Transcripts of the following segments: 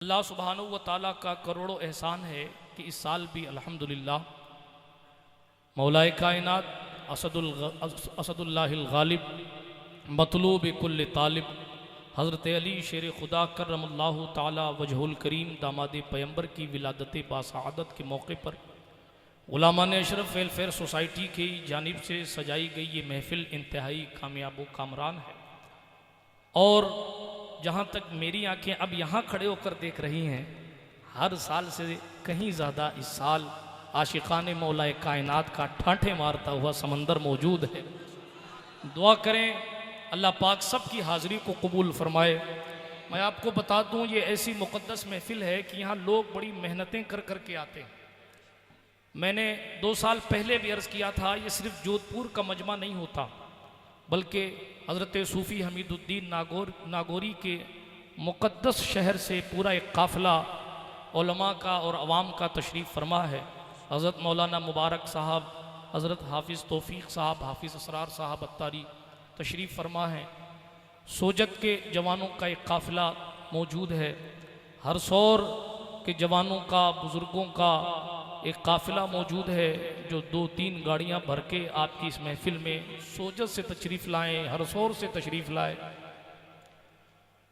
अल्लाह सुब्हानहू व तआला का करोड़ों एहसान है कि इस साल भी अल्हम्दुलिल्लाह मौलाए कायनात असदुल्लाहिल गालिब मतलूब कुल्ल तालिब हज़रत अली शेर खुदा करमल्लाहु ताला वजहुल करीम दामाद पैगंबर की विलादत बासआदत के मौके पर गुलामान अशरफ वेलफेयर सोसाइटी की जानिब से सजाई गई ये महफिल इंतहाई कामयाब व कामरान है। और जहाँ तक मेरी आंखें अब यहाँ खड़े होकर देख रही हैं, हर साल से कहीं ज़्यादा इस साल आशिकाने मौलाए कायनात का ठाठे मारता हुआ समंदर मौजूद है। दुआ करें अल्लाह पाक सब की हाज़िरी को कबूल फरमाए। मैं आपको बता दूं, ये ऐसी मुक़द्दस महफिल है कि यहाँ लोग बड़ी मेहनतें कर कर के आते हैं। मैंने 2 साल पहले भी अर्ज़ किया था, ये सिर्फ जोधपुर का मजमा नहीं होता बल्कि हज़रत सूफ़ी हमीदुद्दीन नागौरी के मुक़द्दस शहर से पूरा एक काफ़िला उलमा का और अवाम का तशरीफ़ फरमा है। हज़रत मौलाना मुबारक साहब, हज़रत हाफिज़ तौफ़ीक़ साहब, हाफिज़ असरार साहब अत्तारी तशरीफ़ फरमा है। सोजत के जवानों का एक काफ़िला मौजूद है। हरसौर के जवानों का, बुज़ुर्गों का एक काफ़िला मौजूद है जो 2-3 गाड़ियां भर के आपकी इस महफिल में सोजत से तशरीफ़ लाएँ, हरसौर से तशरीफ़ लाए।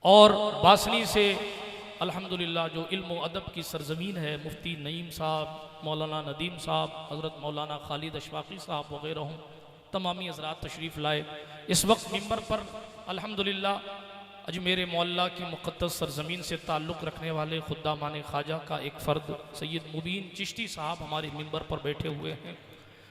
और बासनी से अल्हम्दुलिल्लाह जो इल्म व अदब की सरज़मीन है, मुफ्ती नईम साहब, मौलाना नदीम साहब, हज़रत मौलाना खालिद अशफाक़ी साहब वग़ैरह हूँ, तमामी हज़रात तशरीफ़ लाए। इस वक्त मिंबर पर अल्हम्दुलिल्लाह अजमेर मोहल्ला की मुक़द्दस सरज़मीन से ताल्लुक़ रखने वाले खुद्दामान ख्वाजा का एक फ़र्द सैयद मुबीन चिश्ती साहब हमारे मिंबर पर बैठे हुए हैं।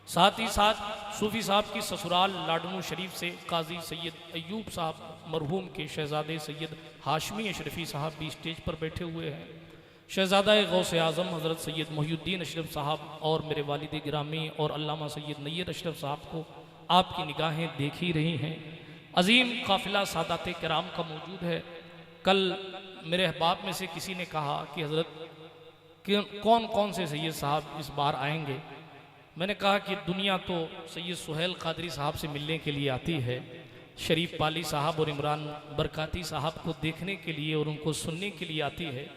साथ ही साथ सूफ़ी साहब की ससुराल लाडनू शरीफ से काजी सैयद अयूब साहब मरहूम के शहज़ादे सैयद हाशमी अशरफ़ी साहब भी स्टेज पर बैठे हुए हैं। शहज़ादा गौसे आज़म हज़रत सैयद मोहिउद्दीन अशरफ साहब और मेरे वालिद गिरामी और अल्लामा सैयद नैयर अशरफ साहब को आपकी निगाहें देख ही रही हैं। अजीम काफ़िला सादात किराम का मौजूद है। कल मेरे अहबाब में से किसी ने कहा कि हज़रत कौन कौन से सैयद साहब इस बार आएंगे। मैंने कहा कि दुनिया तो सैयद सुहेल कादरी साहब से मिलने के लिए आती है, शरीफ पाली साहब और इमरान बरकाती साहब को देखने के लिए और उनको सुनने के लिए आती है,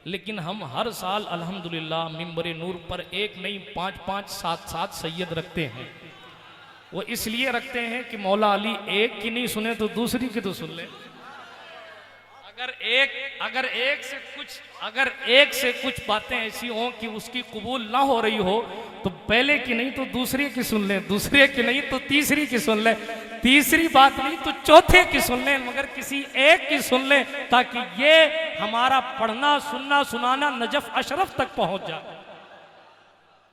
लेकिन हम हर साल अल्हम्दुलिल्लाह मिंबर नूर पर एक नहीं 5-5, 7-7 सैयद रखते हैं। वो इसलिए रखते हैं कि मौला अली एक की नहीं सुने तो दूसरी की तो सुन ले। अगर एक से कुछ बातें ऐसी हों कि उसकी कबूल ना हो रही हो तो पहले की नहीं तो दूसरे की सुन ले, दूसरे की नहीं तो तीसरी की सुन ले, तीसरी बात नहीं तो चौथे की सुन ले, मगर किसी एक की सुन ले ताकि ये हमारा पढ़ना सुनना सुनाना नजफ अशरफ तक पहुंच जाए।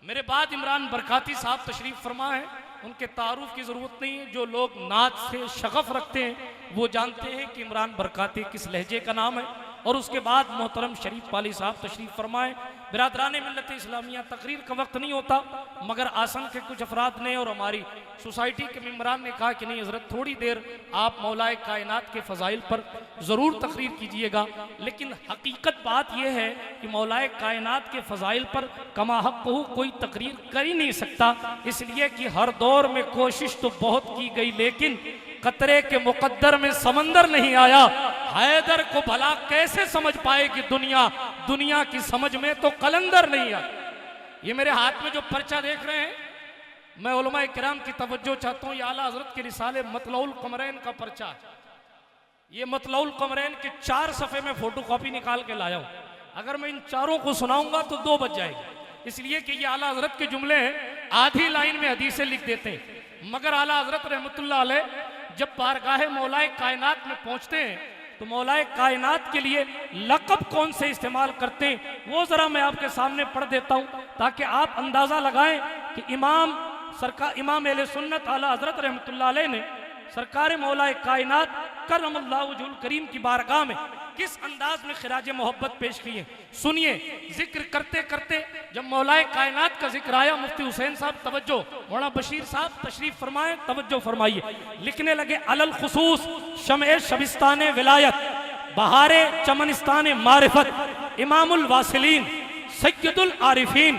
मेरे बाद इमरान बरकाती साहब तशरीफ फरमा है, उनके तारुफ की ज़रूरत नहीं है। जो लोग नात से शगफ रखते हैं वो जानते हैं कि इमरान बरकाती किस लहजे का नाम है। और उसके बाद मोहतरम शरीफ पाली साहब तशरीफ़ फरमाएँ। बिरादरान मिल्लत इस्लामिया तकरीर का वक्त नहीं होता, मगर आसन के कुछ अफराद ने और हमारी सोसाइटी के मेम्बरान ने कहा कि नहीं हज़रत थोड़ी देर आप मौलाए कायनात के फ़ज़ाइल पर ज़रूर तकरीर कीजिएगा। लेकिन हकीकत बात यह है कि मौलाए कायनात के फ़ज़ाइल पर कमा हक़ कोई तकरीर कर ही नहीं सकता, इसलिए कि हर दौर में कोशिश तो बहुत की गई लेकिन कतरे के मुकद्दर में समंदर नहीं आया। हैदर को भला कैसे समझ पाएगी दुनिया, दुनिया की समझ में तो कलंदर नहीं आया। ये मेरे हाथ में जो पर्चा देख रहे हैं, मैं उलमा किराम की तवज्जो चाहता हूँ, ये आला हज़रत के रिसाले मतलउल कमरैन का पर्चा है। ये मतलउल कमरैन के 4 सफ़े में फोटो कॉपी निकाल के लाया हूँ। अगर मैं इन चारों को सुनाऊंगा तो 2 बज जाएगी, इसलिए कि ये आला हज़रत के जुमले हैं। आधी लाइन में हदीसें लिख देते हैं, मगर आला हज़रत रहमतुल्लाह अलैह जब बारगाहे मौलाए कायनात में पहुंचते हैं तो मौलाए कायनात के लिए लक़ब कौन से इस्तेमाल करते हैं वो ज़रा मैं आपके सामने पढ़ देता हूं ताकि आप अंदाज़ा लगाएं कि इमाम अहले सुन्नत आला हज़रत रहमतुल्लाह अलैह ने सरकार मौलाए कायनात करमल्लाहु वजहुल करीम की बारगाह में किस अंदाज में खिराज मोहब्बत पेश किए। सुनिए, जिक्र करते करते जब मौलाए कायनात का जिक्र आया, मुफ्ती हुसैन साहब तवज्जो, मौलाना बशीर साहब तशरीफ फरमाए, तवज्जो फरमाइए। लिखने लगे अलल खुसूस शम्ए शबिस्ताने विलायत, बहारे चमनिस्ताने मारिफत, इमामुल वासिलीन, सय्यदुल आरिफीन,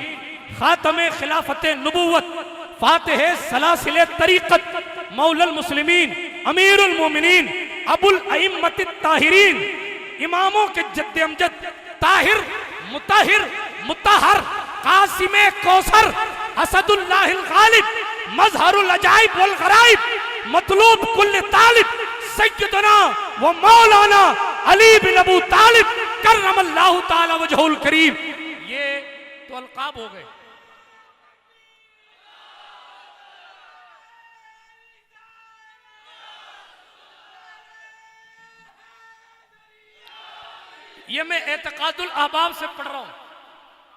खातमे खिलाफते नुबुव्वत, फातिहे सलासिले तरीक़त, मौलल मुस्लिमीन, अमीरुल मोमिनीन, अबुल अइम्मतित ताहिरीन, इमामों के जद्द अमजद ताहिर मुताहिर मुताहर कासिमे कौसर असदुल्लाहिल गालिब मजहरुल अजाइब वल गराइब मतलूब कुल्ल तालिब सय्यदना व मौलाना अली बिन अबू तालिब करमल्लाहु ताला वजहुल करीम। ये तो अलकाब हो गए। ये मैं एतकादुल अहबाब से पढ़ रहा हूँ,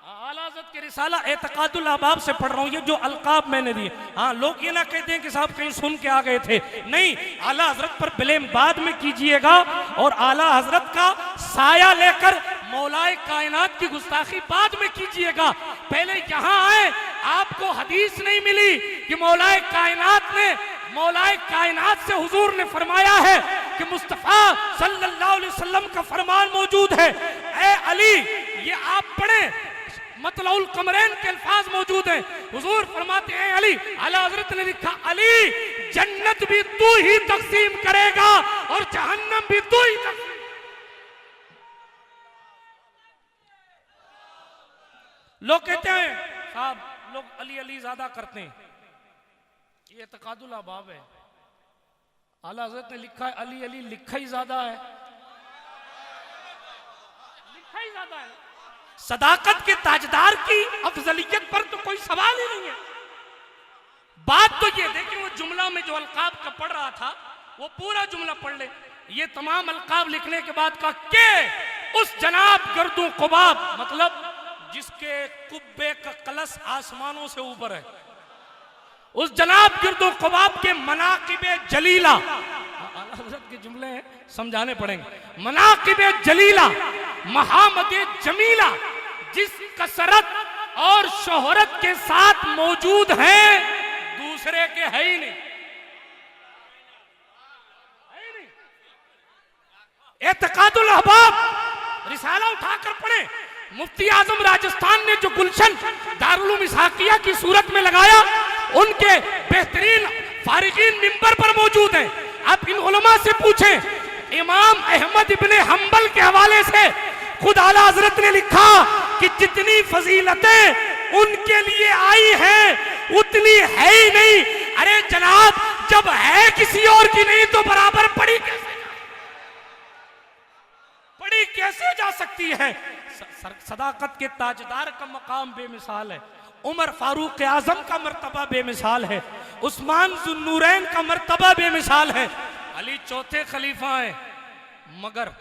आला हज़रत के रिसाला एतकादुल अहबाब से पढ़ रहा हूँ। ये जो अलकाब मैंने दिए, हाँ लोग ये ना कहते हैं कि साहब कहीं सुन के आ गए थे, नहीं, आला हज़रत पर ब्लेम बाद में कीजिएगा और आला हज़रत का साया लेकर मौलाए कायनात की गुस्ताखी बाद में कीजिएगा। पहले यहाँ आए, आपको हदीस नहीं मिली कि मौलाए कायनात से हुजूर ने फरमाया है कि मुस्तफा सल्लल्लाहु अलैहि वसल्लम का फरमान मौजूद है। ए अली, ये आप पढ़े, मतलउल कमरैन के अल्फाज मौजूद हैं। हुजूर फरमाते हैं अली, आला हज़रत ने लिखा, अली जन्नत भी तू ही तकसीम करेगा और जहन्नम भी तू ही तकसीम। लोग कहते हैं साहब लोग अली अली ज्यादा करते हैं, ये तकादुल अहबाब है। आला हज़रत ने लिखा है अली अली, लिखा ही ज्यादा है, लिखा ही ज्यादा है। सदाकत के ताजदार की अफजलियत पर तो कोई सवाल ही नहीं है। बात तो ये देखिए, वो जुमला में जो अलकाब का पढ़ रहा था वो पूरा जुमला पढ़ ले। ये तमाम अलकाब लिखने के बाद कहा के उस जनाब गर्दू कुबाब, मतलब जिसके कुब्बे का कलश आसमानों से ऊपर है, उस जनाब गिरदो कुबाब के मनाकिबे जलीला, हज़रत के जुमले हैं समझाने पड़ेंगे। मनाकिबे जलीला महामदे जमीला, जिस कसरत और शोहरत के साथ मौजूद हैं दूसरे के है ही नहीं, एतकादुल अहबाब रिसाला उठाकर पढ़े। मुफ्ती आजम राजस्थान ने जो गुलशन दारुल उलूम इसहाकिया की सूरत में लगाया, उनके बेहतरीन फारिगीन मिंबर पर मौजूद हैं। आप इन उलमा से पूछें, इमाम अहमद इब्ने हंबल के हवाले से खुद आला हज़रत ने लिखा कि जितनी फजीलतें उनके लिए आई हैं उतनी है ही नहीं। अरे जनाब, जब है किसी और की नहीं तो बराबर पड़ी कैसे जा सकती है। सदाकत के ताजदार का मकाम बेमिसाल है, उमर फारूक आजम का मर्तबा बेमिसाल है, उस्मान जुन्नूरैन का मर्तबा बेमिसाल है, अली चौथे खलीफा है। मगर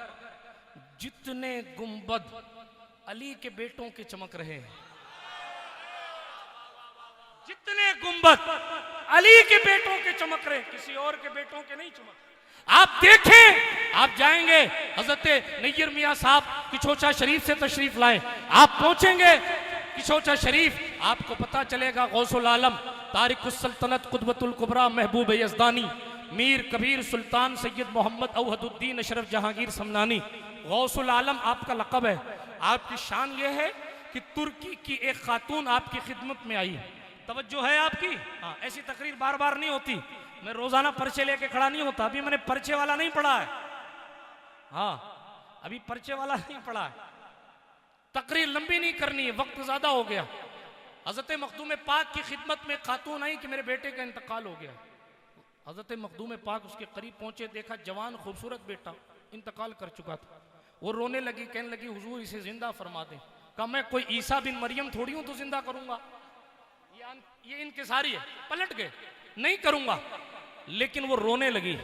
जितने गुंबद अली के बेटों के चमक रहे हैं, जितने गुंबद अली के बेटों के चमक रहे, किसी और के बेटों के नहीं चमक। आप देखें, आप जाएंगे हजरत नय्यर मियाँ साहब किचोचा शरीफ से तशरीफ लाए, आप पहुंचेंगे किचोचा शरीफ, आपको पता चलेगा गौसुल आलम तारिकुस सल्तनत कुतबतुल कुबरा महबूब यज़दानी मीर कबीर सुल्तान सैयद मोहम्मद औहदुद्दीन अशरफ जहांगीर समनानी गौसुल आलम आपका लक़ब है। आपकी शान यह है कि तुर्की की एक खातून आपकी खिदमत में आई, तवज्जो है आपकी। हाँ, ऐसी तकरीर बार बार नहीं होती, मैं रोजाना पर्चे लेके खड़ा नहीं होता। अभी मैंने पर्चे वाला नहीं पढ़ा है, हाँ अभी पर्चे वाला नहीं पढ़ा है। तकरीर लंबी नहीं करनी है, वक्त ज्यादा हो गया। हजरत मखदूम पाक की खिदमत में खातून आई कि मेरे बेटे का इंतकाल हो गया। हजरत मखदूम पाक उसके करीब पहुंचे, देखा जवान खूबसूरत बेटा इंतकाल कर चुका था। वो रोने लगी, कहने लगी हुजूर इसे जिंदा फरमा दें। कहा मैं कोई ईसा बिन मरियम थोड़ी हूं तो जिंदा करूंगा, ये इनकिसारी है, पलट गए, नहीं करूंगा। लेकिन वो रोने लगी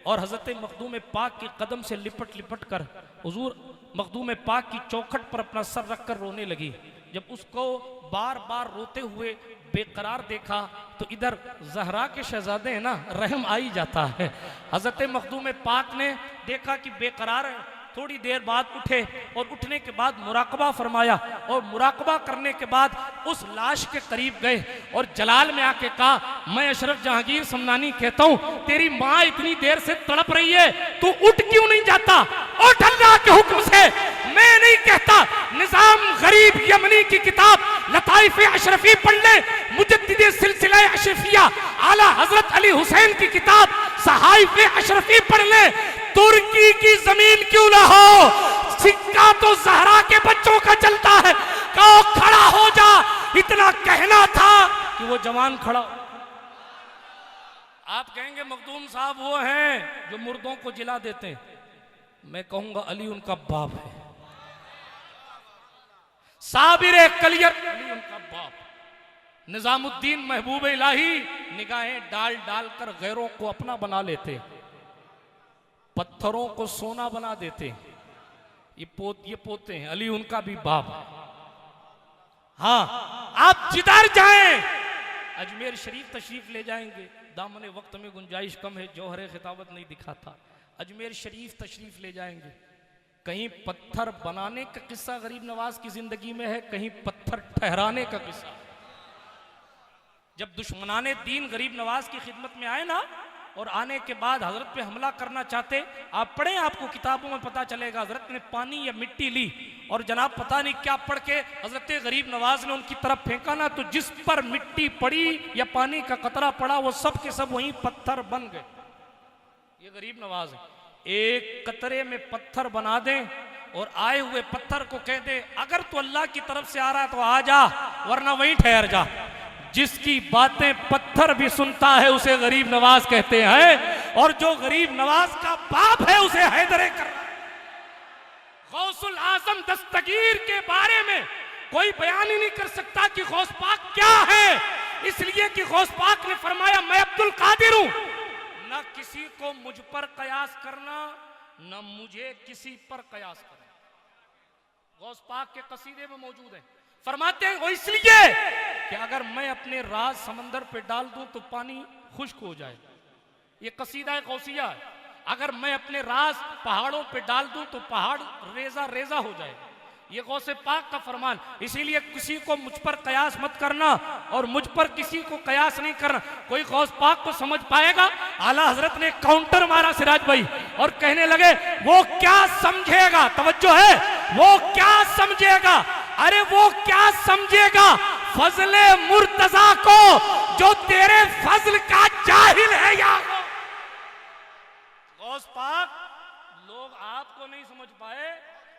और हजरत मखदूम पाक के कदम से लिपट लिपट कर हुजूर मखदूम पाक की चौखट पर अपना सर रखकर रोने लगी। जब उसको बार बार रोते हुए बेकरार देखा तो इधर जहरा के शहजादे हैं ना, रहम आ ही जाता है। हजरत मखदूम पाक ने देखा कि बेकरार है, थोड़ी देर बाद उठे और उठने के बाद मुराकबा फरमाया और मुराकबा करने के बाद उस लाश के करीब गए और जलाल में आके कहा, मैं अशरफ जहांगीर समनानी कहता हूं तेरी माँ इतनी देर से तड़प रही है, तू उठ क्यों नहीं जाता? उठ अल्लाह के हुक्म से, मैं नहीं कहता। निजाम गरीब यमनी की किताब लताइफ अशरफी पढ़ ले, मुजद्दिद सिलसिला अशरफिया आला हजरत अली हुसैन की किताब सहाइफ अशरफी पढ़ ले। तुर्की की जमीन क्यों ना हो, निकाह तो जहरा के बच्चों का चलता है। कहो खड़ा हो जा, इतना कहना था कि वो जवान खड़ा। आप कहेंगे मखदूम साहब वो हैं जो मुर्दों को जिला देते हैं, मैं कहूंगा अली उनका बाप है। साबिर कलियत अली उनका बाप। निजामुद्दीन महबूब इलाही निगाहें डाल डाल कर गैरों को अपना बना लेते, पत्थरों को सोना बना देते। ये पोते हैं, अली उनका भी बाप है। हाँ, आप जिधर जाएं, अजमेर शरीफ तशरीफ ले जाएंगे, दामने वक्त में गुंजाइश कम है, जौहरे खिताबत नहीं दिखाता। अजमेर शरीफ तशरीफ ले जाएंगे, कहीं पत्थर बनाने का किस्सा गरीब नवाज की जिंदगी में है, कहीं पत्थर ठहराने का किस्सा। जब दुश्मनाने दीन गरीब नवाज की खिदमत में आए ना, और आने के बाद हजरत पे हमला करना चाहते, आप पढ़ें, आपको किताबों में पता चलेगा, हजरत ने पानी या मिट्टी ली और जनाब पता नहीं क्या पढ़ के हजरत गरीब नवाज ने उनकी तरफ फेंका ना, तो जिस पर मिट्टी पड़ी या पानी का कतरा पड़ा वो सब के सब वहीं पत्थर बन गए। ये गरीब नवाज है। एक कतरे में पत्थर बना दें और आए हुए पत्थर को कह दे अगर तो अल्लाह की तरफ से आ रहा है तो आ जा, वरना वहीं ठहर जा। जिसकी बातें पत्थर भी सुनता है उसे गरीब नवाज कहते हैं, और जो गरीब नवाज का बाप है उसे हैदरे कर। गौसुल आजम दस्तगीर के बारे में कोई बयान ही नहीं कर सकता कि गौस पाक क्या है, इसलिए कि गौस पाक ने फरमाया मैं अब्दुल कादिर हूं। न किसी को मुझ पर कयास करना, न मुझे किसी पर कयास करना। गौस पाक के कसीदे में मौजूद है। फरमाते हैं वो इसलिए कि अगर मैं अपने राज समंदर पे डाल दूं तो पानी खुश्क हो जाए। ये कसीदा गौसिया है। अगर मैं अपने राज पहाड़ों पे डाल दूं तो पहाड़ रेजा रेजा हो जाए। ये गौसे पाक का फरमान। इसीलिए किसी को मुझ पर कयास मत करना और मुझ पर किसी को कयास नहीं करना। कोई गौस पाक को समझ पाएगा? आला हजरत ने काउंटर मारा सिराज भाई और कहने लगे वो क्या समझेगा, तवज्जो है, वो क्या समझेगा, अरे वो क्या समझेगा फजले मुर्तजा को जो तेरे फजल का जाहिल है। या गौस पाक लोग आपको नहीं समझ पाए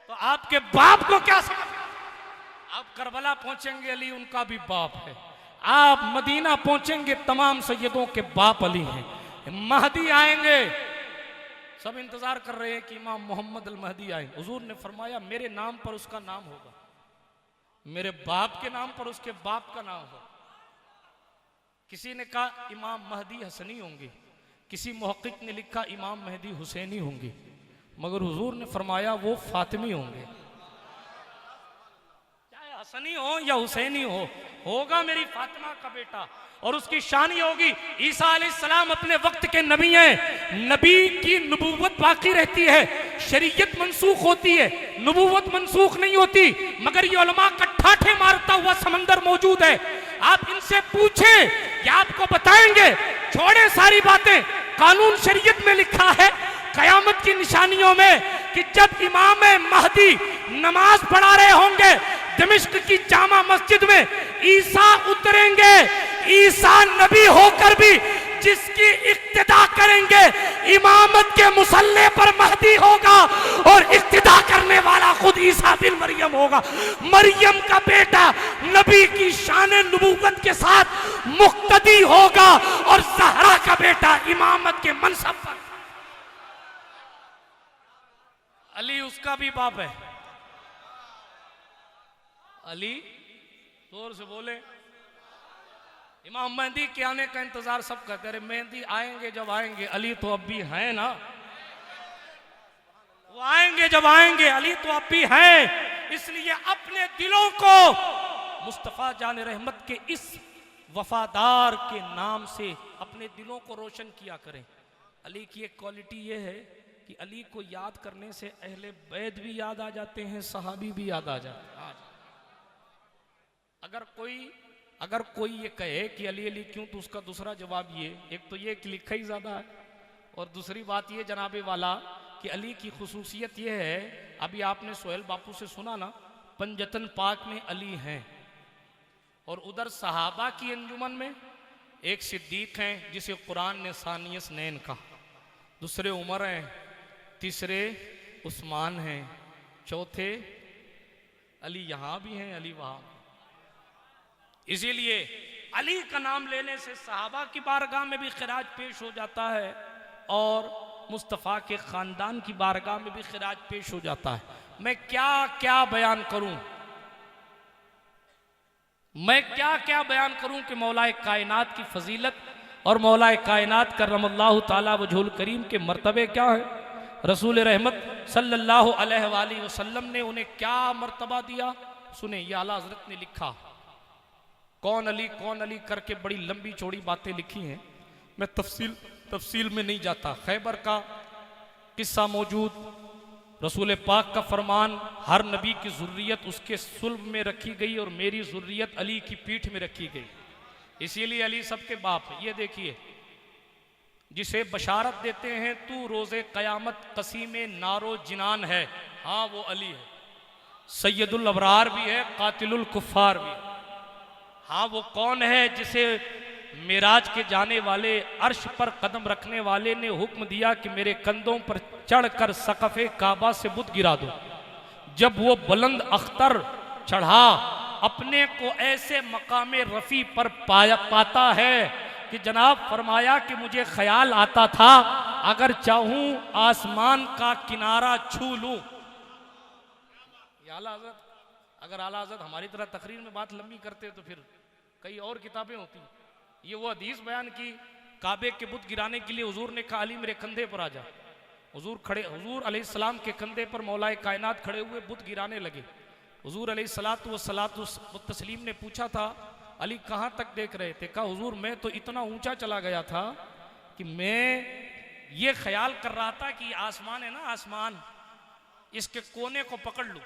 तो आपके बाप को क्या समझ। आप करबला पहुंचेंगे, अली उनका भी बाप है। आप मदीना पहुंचेंगे, तमाम सैयदों के बाप अली हैं। महदी आएंगे, सब इंतजार कर रहे हैं कि इमाम मोहम्मद अल महदी आए। हुजूर ने फरमाया मेरे नाम पर उसका नाम होगा, मेरे बाप के नाम पर उसके बाप का नाम होगा। किसी ने कहा इमाम महदी हसनी होंगे, किसी मुहक्किक ने लिखा इमाम महदी हुसैनी होंगे, मगर हुजूर ने फरमाया वो फातिमी होंगे। चाहे हसनी हो या हुसैनी हो, होगा मेरी फातिमा का बेटा। और उसकी शान ये होगी ईसा अलैहिस्सलाम अपने वक्त के नबी हैं, नबी की नबूवत बाकी रहती है, शरीयत मंसूख होती है, नबूवत मंसूख नहीं होती। मगर ये उलमा का ठाठे मारता हुआ समंदर मौजूद है। आप इनसे पूछें, ये आपको बताएंगे। छोड़े सारी बातें, कानून शरीयत में लिखा है कयामत की निशानियों में कि जब इमाम महदी नमाज पढ़ा रहे होंगे दमिश्क की जामा मस्जिद में, ईसा उतरेंगे। ईसा नबी होकर भी जिसकी इक्तिदा करेंगे इमामत के मुसल्ले पर महदी होगा, और इक्तिदा करने वाला खुद ईसा बिन मरियम होगा। मरियम का बेटा नबी की शान नबूवत के साथ मुक्तदी होगा, और ज़हरा का बेटा इमामत के मनसब पर। अली उसका भी बाप है। अली जोर से बोले। इमाम मेहदी के आने का इंतजार सब करते रहे। मेहदी आएंगे जब आएंगे, अली तो अब भी हैं ना, वो आएंगे जब आएंगे, अली तो अब भी हैं। इसलिए अपने दिलों को मुस्तफा जान रहमत के इस वफादार के नाम से अपने दिलों को रोशन किया करें। अली की एक क्वालिटी ये है कि अली को याद करने से अहले बैत भी याद आ जाते हैं, सहाबी भी याद आ जाते हैं। अगर कोई ये कहे कि अली अली क्यों, तो उसका दूसरा जवाब ये, एक तो ये कि लिखा ही ज्यादा है, और दूसरी बात ये जनाबे वाला कि अली की खुसूसियत ये है, अभी आपने सोहेल बापू से सुना ना, पंजतन पाक में अली हैं, और उधर सहाबा की अंजुमन में एक सिद्दीक हैं जिसे कुरान ने सानियस नैन कहा, दूसरे उमर हैं, तीसरे उस्मान हैं, चौथे अली यहां भी हैं, अली वहां। इसीलिए अली का नाम लेने से सहाबा की बारगाह में भी खिराज पेश हो जाता है और मुस्तफ़ा के ख़ानदान की बारगाह में भी खिराज पेश हो जाता है। मैं क्या क्या बयान करूं, मैं क्या क्या बयान करूं कि मौलाए कायनात की फजीलत और मौलाए कायनात करमल्लाहु ताला वजहुल करीम के मर्तबे क्या है। रसूल रहमत सल्लल्लाहु अलैहि वसल्लम ने उन्हें क्या मर्तबा दिया। सुने, ये आला हजरत ने लिखा, कौन अली करके बड़ी लंबी चौड़ी बातें लिखी हैं। मैं तफसील में नहीं जाता। खैबर का किस्सा मौजूद, रसूल पाक का फरमान, हर नबी की ज़ुर्रियत उसके सुल्ब में रखी गई और मेरी ज़ुर्रियत अली की पीठ में रखी गई, इसीलिए अली सबके बाप है। ये देखिए, जिसे बशारत देते हैं तू रोज़े क़यामत कसीमे नारो जिनान है, हाँ वो अली है। सैयदुल अबरार भी है, कातिलुल कुफ़ार भी है। हाँ वो कौन है जिसे मिराज के जाने वाले अर्श पर कदम रखने वाले ने हुक्म दिया कि मेरे कंधों पर चढ़कर सकफ़े काबा से बुत गिरा दो। जब वो बुलंद अख्तर चढ़ा, अपने को ऐसे मकामे रफ़ी पर पाता है कि जनाब फरमाया कि मुझे ख्याल आता था अगर चाहूं आसमान का किनारा छू लूं। आला हज़रत, अगर आला हज़रत हमारी तरह तकरीर में बात लंबी करते तो फिर कई और किताबें होती। ये वो हदीस बयान की, काबे के बुत गिराने के लिए हुजूर ने कहा अली मेरे कंधे पर आ जा। हुजूर अलैहिस्सलाम के कंधे पर मौलाए कायनात खड़े हुए बुत गिराने लगे। हुजूर अलैहिस्सलातु तस्लीम ने पूछा था अली कहाँ तक देख रहे थे। कहा हुजूर मैं तो इतना ऊंचा चला गया था कि मैं ये ख्याल कर रहा था कि आसमान है ना, आसमान, इसके कोने को पकड़ लूं,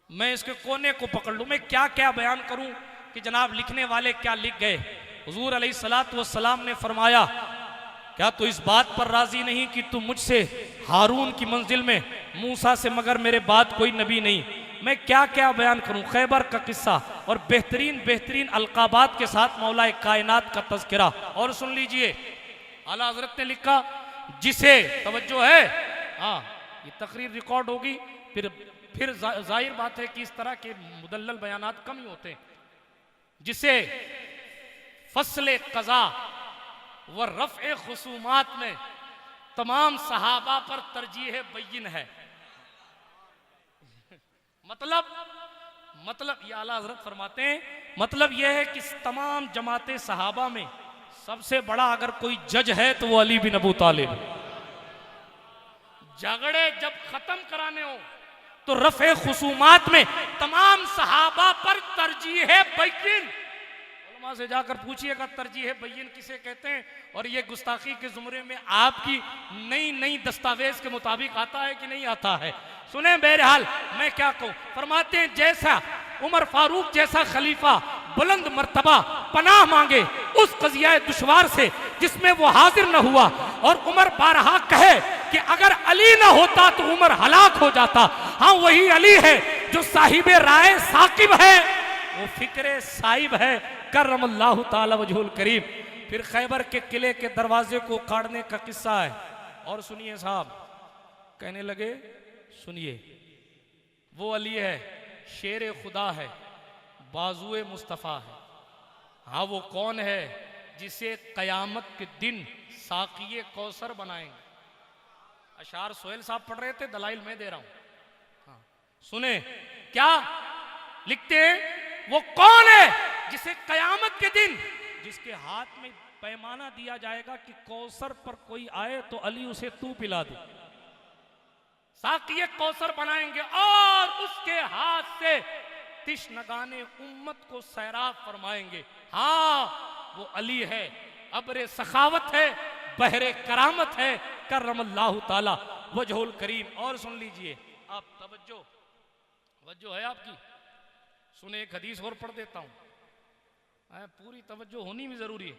मैं इसके कोने को पकड़ लूं। मैं क्या क्या बयान करूं कि जनाब लिखने वाले क्या लिख गए। हुजूर अलैहिस्सलातु वस्सलाम ने फरमाया क्या तू इस बात पर राजी नहीं कि तू मुझसे हारून की मंजिल में, मूसा से मगर मेरे बाद कोई नबी नहीं। मैं क्या क्या बयान करूं। खैबर का किस्सा और बेहतरीन अलकाबात के साथ मौलाए कायनात का तज़किरा। और सुन लीजिए, आला हजरत ने लिखा, जिसे तवज्जो है, हाँ ये तकरीर रिकॉर्ड होगी, फिर जाहिर बात है कि इस तरह के मुदल्लल बयानात कम ही होते हैं। जिसे फसले कज़ा व रफ़े खुसूमात में तमाम सहाबा पर तरजीह बैन है। मतलब ये आला हजरत फरमाते हैं, मतलब यह है कि तमाम जमाते सहाबा में सबसे बड़ा अगर कोई जज है तो वो अली बिन अबू तालिब। झगड़े जब खत्म कराने हो तो रफ़े खुसूमात में तमाम सहाबा पर तरजीह बैन। उलमा से जाकर पूछिएगा तरजीह बैन किसे कहते हैं, और ये गुस्ताखी के जुमरे में आपकी नई दस्तावेज के मुताबिक आता है कि नहीं आता है। सुने, बहरहाल मैं क्या कहूं, फरमाते हैं जैसा उमर फारूक जैसा खलीफा बुलंद मर्तबा पनाह मांगे उस कज़िया दुश्वार से जिसमें वो हाजिर न हुआ, और उमर बारहा कहे कि अगर अली ना होता तो उमर हलाक हो जाता। हाँ वही अली है जो साहिबे राय साकिब है, वो फिक्रे साहिब है करमल्लाहु ताला वजहुल करीम। फिर खैबर के किले के दरवाजे को उखाड़ने का किस्सा है। और सुनिए साहब, कहने लगे सुनिए, वो अली है, शेर खुदा है, बाजुए मुस्तफ़ा है। हाँ वो कौन है जिसे कयामत के दिन साकिए कौसर बनाएंगे। अशार सोहेल साहब पढ़ रहे थे, दलाइल मैं दे रहा हूं। हाँ सुने क्या लिखते हैं, वो कौन है जिसे कयामत के दिन, जिसके हाथ में पैमाना दिया जाएगा कि कौसर पर कोई आए तो अली उसे तू पिला दे, साकिए कौसर बनाएंगे और उसके हाथ से तिश्नगाने उम्मत को सैराब फरमाएंगे। हाँ वो अली है, अब्रे सखावत है, बहरे करामत है करमल्लाहु ताला वजहुल करीम। और सुन लीजिए आप, तवज्जो है आपकी। सुने, एक हदीस और पढ़ देता हूं, पूरी तवज्जो होनी भी जरूरी है।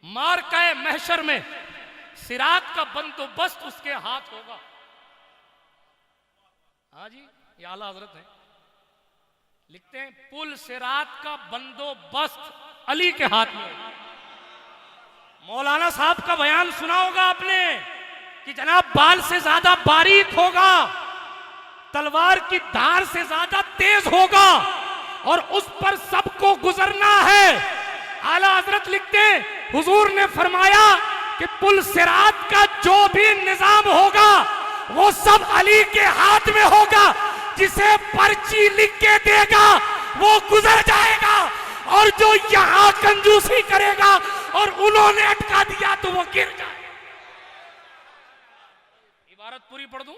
मारकाए महशर में सिरात का बंदोबस्त उसके हाथ होगा। हाँ जी, ये आला हजरत है, लिखते हैं पुल सिरात का बंदोबस्त अली के हाथ में। मौलाना साहब का बयान सुना होगा आपने, कि जनाब बाल से ज्यादा बारीक होगा, तलवार की धार से ज्यादा तेज होगा और उस पर सबको गुजरना है। आला हजरत लिखते हैं, हुजूर ने फरमाया कि पुल सिरात का जो भी निजाम होगा वो सब अली के हाथ में होगा। जिसे पर्ची लिख के देगा वो गुजर जाएगा, और जो यहां कंजूसी करेगा और उन्होंने अटका दिया तो वो गिर जाएगा। इबारत पूरी पढ़ दूं,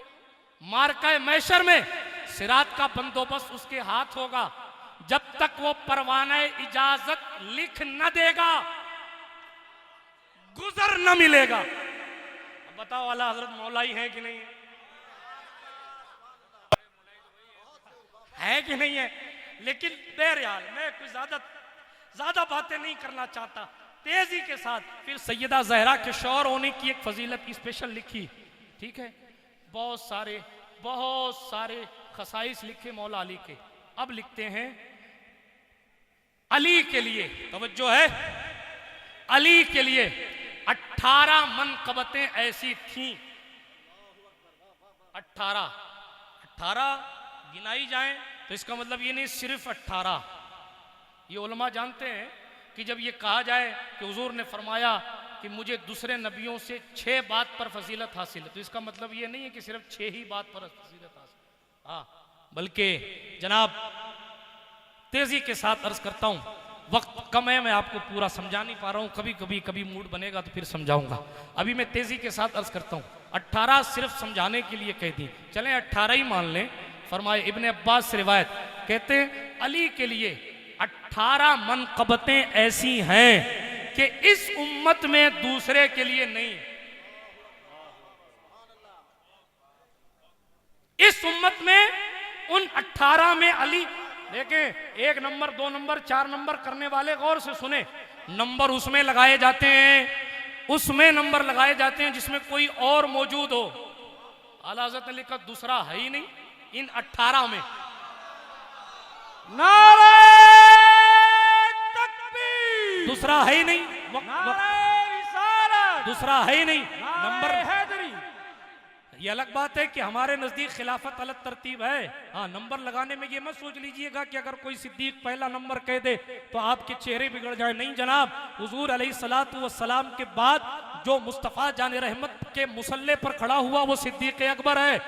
मार्का मैशर में सिरात का बंदोबस्त उसके हाथ होगा जब तक वो परवाना इजाजत लिख न देगा, गुजर न मिलेगा। अब बताओ आला हजरत मौलाई है कि नहीं है कि नहीं है? लेकिन बहरहाल मैं कुछ ज्यादा बातें नहीं करना चाहता, तेजी के साथ फिर सैयदा जहरा के शौहर होने की एक फजीलत स्पेशल लिखी, ठीक है। बहुत सारे खसाइस लिखे मौला अली के। अब लिखते हैं अली के लिए, तवज्जो है, अली के लिए 18 मनकबतें ऐसी थीं। 18 गिनाई जाएं तो इसका मतलब ये नहीं सिर्फ 18। ये उलमा जानते हैं कि जब ये कहा जाए कि हुजूर ने फरमाया कि मुझे दूसरे नबियों से 6 बात पर फजीलत हासिल है, तो इसका मतलब ये नहीं है कि सिर्फ 6 ही बात पर फजीलत हासिल, हाँ, बल्कि जनाब तेजी के साथ अर्ज करता हूं, वक्त कम है, मैं आपको पूरा समझा नहीं पा रहा हूं, कभी मूड बनेगा तो फिर समझाऊंगा। अभी मैं तेजी के साथ अर्ज करता हूं। 18 सिर्फ समझाने के लिए कह दी, चलें 18 ही मान लें। फरमाए इब्ने अब्बास से रिवायत, कहते हैं अली के लिए 18 मनकबतें ऐसी हैं कि इस उम्मत में दूसरे के लिए नहीं। इस उम्मत में उन 18 में अली, देखें 1 नंबर 2 नंबर 4 नंबर करने वाले गौर से सुने, नंबर उसमें लगाए जाते हैं, उसमें नंबर लगाए जाते हैं जिसमें कोई और मौजूद हो। आला हज़रत ने लिखा दूसरा है ही नहीं इन 18 में। नारे तकबीर, दूसरा है ही नहीं, नारे रिसालत, दूसरा है ही नहीं। नंबर हैदरी, ये अलग बात है कि हमारे नजदीक खिलाफत अलग तरतीब है, हाँ, नंबर लगाने में ये मत सोच लीजिएगा कि अगर कोई सिद्दीक पहला नंबर कह दे तो आपके चेहरे बिगड़ जाए, नहीं जनाब। हुजूर अलैहिस्सलातु वस्सलाम के बाद जो मुस्तफ़ा जान रहमत के मुसल्ले पर खड़ा हुआ वो सिद्दीक अकबर है।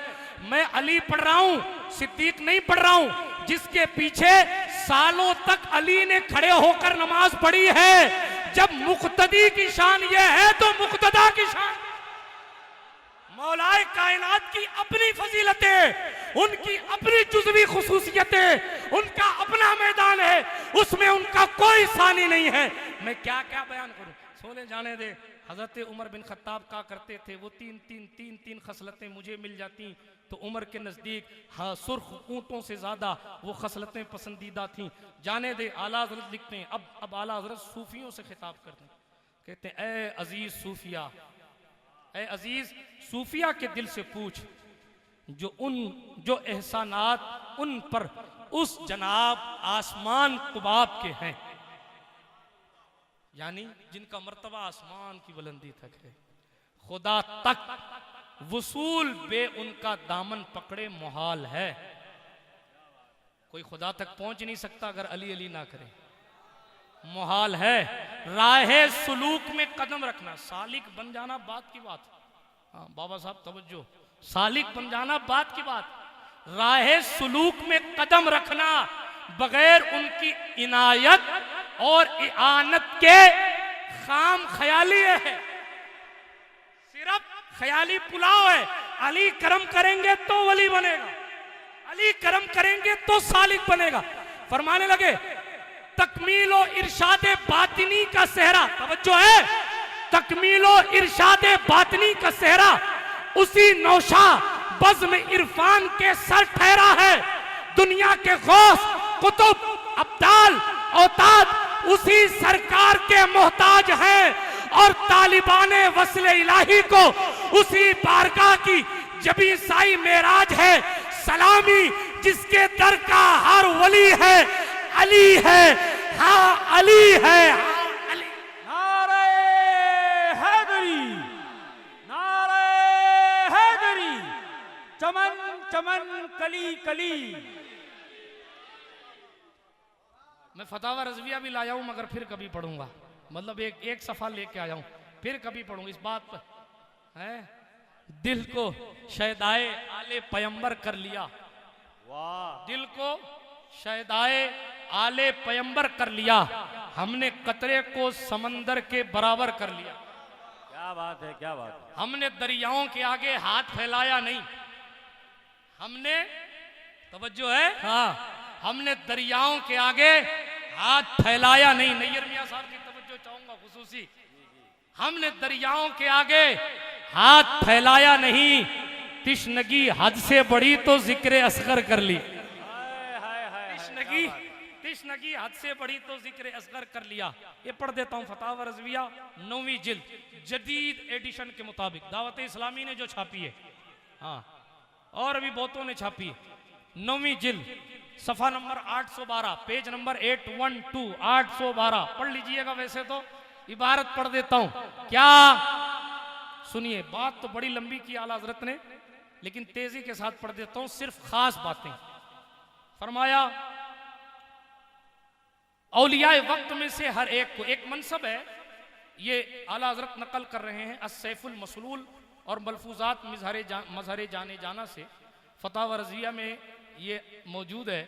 मैं अली पढ़ रहा हूं, सिद्दीक नहीं पढ़ रहा हूं, जिसके पीछे सालों तक अली ने खड़े होकर नमाज पढ़ी है। जब मुक्तदी की शान ये है तो मुक्तदा की शान, मौलाए कायनात की अपनी फजीलतें, उनकी अपनी जुज़वी खुसूसियतें, उनका अपना मैदान है, उसमें उनका कोई सानी नहीं है। मैं क्या क्या बयान करूं, सोने जाने दे। हजरत उमर बिन खत्ताब का करते थे, वो तीन खसलतें मुझे मिल जाती तो उमर के नज़दीक, हाँ, सुर्ख ऊँटों से ज़्यादा वो खसलतें पसंदीदा थीं। जाने दे। आला हज़रत लिखते हैं, अब आला हज़रत सूफियों से खिताब करते हैं, कहते हैं ए अजीज सूफिया, ए अजीज सूफिया के दिल से पूछ, जो एहसानात उन पर उस जनाब आसमान कुबाब के हैं, यानी जिनका मर्तबा आसमान की बुलंदी तक है, खुदा तक वसूल बे उनका दामन पकड़े मुहाल है। कोई खुदा तक पहुंच नहीं सकता अगर अली अली ना करे, मुहाल है। राहे सुलूक में कदम रखना, सालिक बन जाना बात की बात, हाँ बाबा साहब तवज्जो, सालिक बन जाना बात की बात। राहे सुलूक में कदम रखना बगैर उनकी इनायत और इआनत के खाम ख्याली है, सिर्फ ख्याली पुलाव है। अली करम करेंगे तो वली बनेगा, अली करम करेंगे तो सालिक बनेगा। फरमाने लगे तकमीलो इरशाद बातिनी का सेहरा, तवज्जो है, तकमीलो इरशाद बातिनी का सेहरा उसी नौशा बज़्म इरफान के सर ठहरा है। दुनिया के गौस कुतुब अब्दाल औताद उसी सरकार के मोहताज हैं, और तालिबाने वस्ले इलाही को उसी बारगाह की जबी साई मेराज है। सलामी जिसके दर का हर वली है, अली है, हाँ अली है, हाँ अली। नारे हैदरी, नारे चमन कली कली। मैं फतावा रज़विया भी लाया हूं मगर फिर कभी पढ़ूंगा, मतलब एक सफा लेके आया हूं, फिर कभी पढ़ूंगा। इस बात पर है दिल को शहदाए आले पैगंबर कर लिया, वाह। दिल को शहदाए आले पैगंबर कर लिया, हमने कतरे को समंदर के बराबर कर लिया। क्या बात है, क्या बात है। हमने दरियाओं के आगे हाथ फैलाया नहीं, हमने तवज्जो है, हाँ, हमने दरियाओं के आगे हाथ फैलाया नहीं। नैयर मियां साहब की तवज्जो चाहूंगा खुसूसी। हमने दरियाओं के आगे हाथ फैलाया नहीं, तिश्नगी हद से बड़ी तो जिक्र असगर कर ली। तिश्नगी हद से बड़ी तो जिक्र असगर कर लिया। ये पढ़ देता हूं फतावा रज़विया 9वीं जिल्द जदीद एडिशन के मुताबिक, दावत इस्लामी ने जो छापी है, हाँ, और अभी बहुतों ने छापी है। 9वीं जिल्द सफा नंबर 812, पेज नंबर 812, 812 पढ़ लीजिएगा। वैसे तो इबारत पढ़ देता हूं, क्या सुनिए, बात तो बड़ी लंबी की आला हज़रत ने, लेकिन तेजी के साथ पढ़ देता हूं, सिर्फ खास बातें। फरमाया औलियाए वक्त में से हर एक को एक मनसब है, ये आला हज़रत नकल कर रहे हैं अस्सैफुल मसलूल और मलफूजात मजहर जाने जाना से, फतावा रज़िया में ये मौजूद है।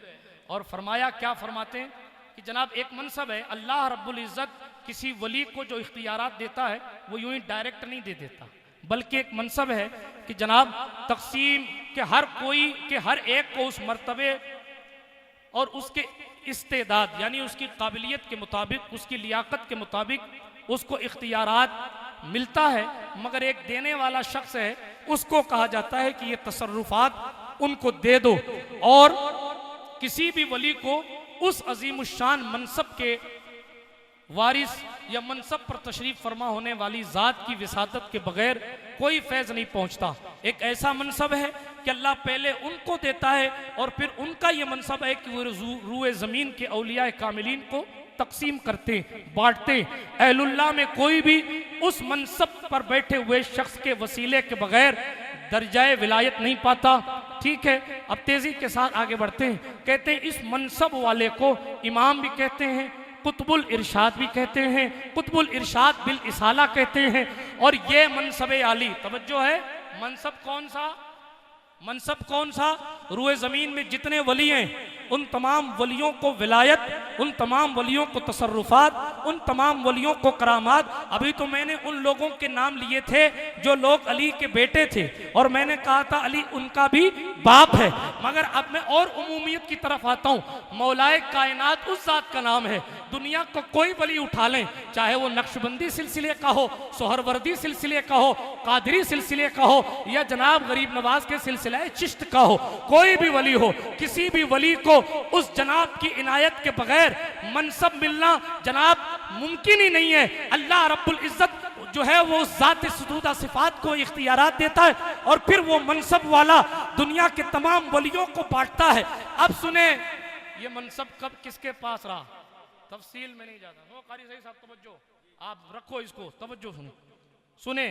और फरमाया, क्या फरमाते हैं कि जनाब एक मनसब है, अल्लाह रब्बुल इज़्ज़त किसी वली को जो इख्तियारात देता है वो यूं ही डायरेक्ट नहीं दे देता, बल्कि एक मनसब है कि जनाब तकसीम के हर कोई के हर एक को उस मर्तबे और उसके इस्तेदाद यानी उसकी काबिलियत के मुताबिक, उसकी लियाकत के मुताबिक उसको इख्तियारात मिलता है। मगर एक देने वाला शख्स है, उसको कहा जाता है कि ये तसर्रुफात उनको दे दो। और किसी भी वली को उस अजीमुशान मनसब के वारिस या मनसब पर तशरीफ फरमा होने वाली ज़ात की विसादत के बगैर कोई फैज़ नहीं पहुंचता। एक ऐसा मनसब है कि अल्लाह पहले उनको देता है और फिर उनका ये मनसब है कि वो रूए ज़मीन के औलिया कामिलीन को तकसीम करते, बांटते। अहलुल्लाह में कोई भी उस मनसब पर बैठे हुए शख्स के वसीले के बगैर दर्जाए विलायत नहीं पाता। ठीक है, अब तेजी के साथ आगे बढ़ते हैं। कहते हैं इस मनसब वाले को इमाम भी कहते हैं, कुतुबुल इरशाद भी कहते हैं, कुतुबुल इरशाद बिल इसाला कहते हैं। और ये मनसब आली, तवज्जो है, मनसब कौन सा, मनसब कौन सा, रूए ज़मीन में जितने वली हैं उन तमाम वलियों को विलायत, उन तमाम वलियों को तसर्रुफात, उन तमाम वलियों को करामात। अभी तो मैंने उन लोगों के नाम लिए थे जो लोग अली के बेटे थे, और मैंने कहा था अली उनका भी बाप है। मगर अब मैं और उमूमियत की तरफ आता हूँ। मौलाए कायनात उस जात का नाम है, दुनिया को कोई वली उठा लें, चाहे वो नक्शबंदी सिलसिले का हो, सोहरवर्दी सिलसिले का हो, कादरी सिलसिले का हो, या जनाब गरीब नवाज के सिलसिले चिश्त का हो, कोई भी वली हो, किसी भी वली को उस जनाब की इनायत के बगैर मनसब मिलना जनाब मुमकिन ही नहीं है। अल्लाह रब्बुल इज़्ज़त जो है वो ज़ात सुदूदा सिफात को इख्तियारात देता है और फिर वो मनसब वाला दुनिया के तमाम वलियों को बांटता है। अब सुने, ये मनसब कब किसके पास रहा, तफसील में नहीं जाता। हो कारी सही साहब तवज्जो, आप रखो इसको, तवज्जो सुने सुने।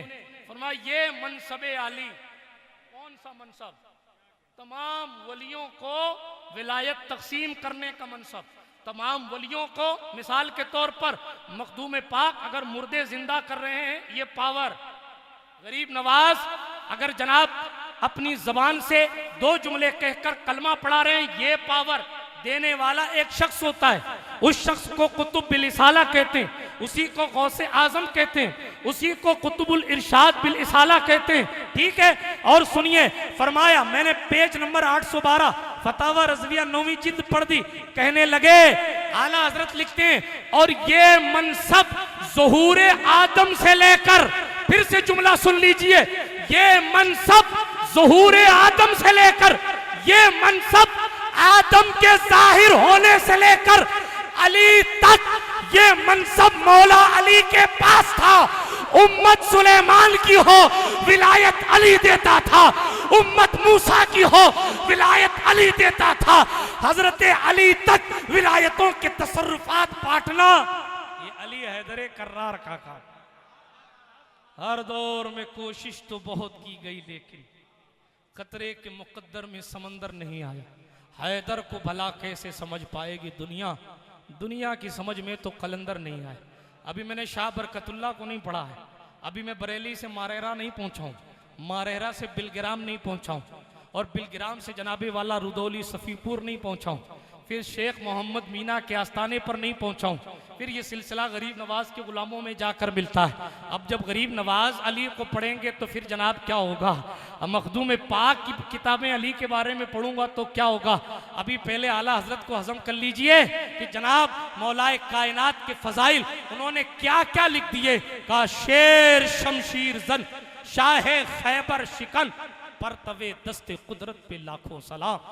फरमाया ये मनसब आली, कौन सा मनसब, तमाम वलियों को विलायत तकसीम करने का मनसब। तमाम वलियों को मिसाल के तौर पर मखदूम पाक अगर मुर्दे जिंदा कर रहे हैं, ये पावर। गरीब नवाज अगर जनाब अपनी जबान से 2 जुमले कहकर कलमा पढ़ा रहे हैं, ये पावर। देने वाला एक शख्स होता है, उस शख्स को कुतुब बिल इसाला कहते हैं, उसी को गौसे आजम कहते हैं, उसी को कुतुबुल इरशाद बिल इसाला कहते हैं। ठीक है, और सुनिए, फरमाया, मैंने पेज नंबर 812 फतावा रज़विया 9वीं जिल्द पढ़ दी। कहने लगे, आला हजरत लिखते हैं, और ये मनसब ज़ुहूर आदम से लेकर, फिर से जुमला सुन लीजिए, ये मनसब ज़ुहूर आदम से लेकर, ये मनसब आदम के जाहिर होने से लेकर अली तक, ये मनसब मौला अली के पास था। उम्मत सुलेमान की हो, विलायत अली देता था। उम्मत मूसा की हो, विलायत अली देता था। हजरत अली तक विलायतों के तसर्रुफात बांटना, ये अली हैदर कर्रार का काम। हर दौर में कोशिश तो बहुत की गई, लेकिन खतरे के मुकद्दर में समंदर नहीं आया, हैदर को भला कैसे समझ पाएगी दुनिया, दुनिया की समझ में तो कलंदर नहीं आए। अभी मैंने शाह बरकतुल्लाह को नहीं पढ़ा है, अभी मैं बरेली से मारेरा नहीं पहुंचा हूं, मारेरा से बिलग्राम नहीं पहुंचा हूं, और बिलग्राम से जनाबे वाला रुदौली सफ़ीपुर नहीं पहुंचा हूं, फिर शेख मोहम्मद मीना के आस्थाने पर नहीं पहुंचा हूं, फिर ये सिलसिला गरीब नवाज के गुलामों में जाकर मिलता है। अब जब गरीब नवाज अली को पढ़ेंगे तो फिर जनाब क्या होगा, अब मखदूम पाक की किताबें अली के बारे में पढ़ूंगा तो क्या होगा। अभी पहले आला हजरत को हजम कर लीजिए कि जनाब मौलाए कायनात के फजाइल उन्होंने क्या क्या लिख दिए। का शेर शमशीर जन शाह खैबर शिकन पर तवे दस्ते कुदरत पे लाखों सलाम।